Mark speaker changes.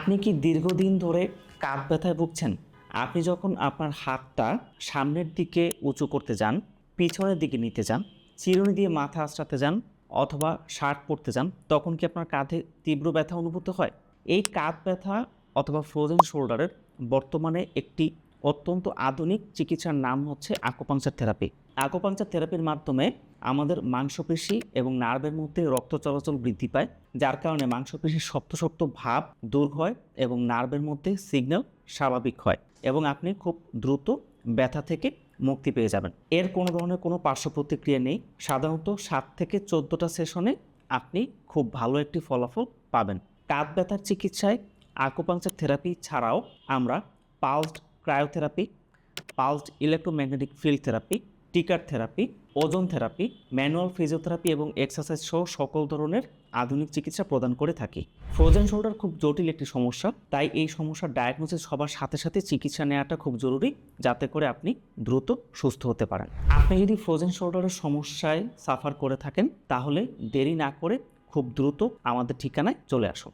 Speaker 1: আপনি কি দীর্ঘদিন ধরে কাঁধ ব্যথায় ভুগছেন? আপনি যখন আপনার হাতটা সামনের দিকে উঁচু করতে যান, পিছনের দিকে নিতে যান, চিরুনি দিয়ে মাথা আঁচড়াতে যান অথবা শার্ট পরতে যান, তখন কি আপনার কাঁধে তীব্র ব্যথা অনুভূত হয়? এই কাঁধ ব্যথা অথবা ফ্রোজেন শোল্ডারের বর্তমানে একটি অত্যন্ত আধুনিক চিকিৎসার নাম হচ্ছে আকুপাংচার থেরাপি। আকুপাংচার থেরাপির মাধ্যমে আমাদের মাংসপেশি এবং নার্ভের মধ্যে রক্ত চলাচল বৃদ্ধি পায়, যার কারণে মাংসপেশির শক্ত শক্ত ভাব দূর হয় এবং নার্ভের মধ্যে সিগন্যাল স্বাভাবিক হয় এবং আপনি খুব দ্রুত ব্যথা থেকে মুক্তি পেয়ে যাবেন। এর কোনো ধরনের কোনো পার্শ্ব প্রতিক্রিয়া নেই। সাধারণত 7 থেকে 14টা সেশনে আপনি খুব ভালো একটি ফলাফল পাবেন। কাঁধ ব্যথার চিকিৎসায় আকুপাংচার থেরাপি ছাড়াও আমরা pulsed cryotherapy, pulsed electromagnetic field therapy, টিকার থেরাপি, ওজন থেরাপি, ম্যানুয়াল ফিজিওথেরাপি এবং এক্সারসাইজ সহ সকল ধরনের আধুনিক চিকিৎসা প্রদান করে থাকি। ফ্রোজেন শোল্ডার খুব জটিল একটি সমস্যা, তাই এই সমস্যার ডায়াগনোসিস হবার সাথে সাথে চিকিৎসা নেওয়াটা খুব জরুরি, যাতে করে আপনি দ্রুত সুস্থ হতে পারেন। আপনি যদি ফ্রোজেন শোল্ডারের সমস্যায় সাফার করে থাকেন, তাহলে দেরি না করে খুব দ্রুত আমাদের ঠিকানায় চলে আসুন।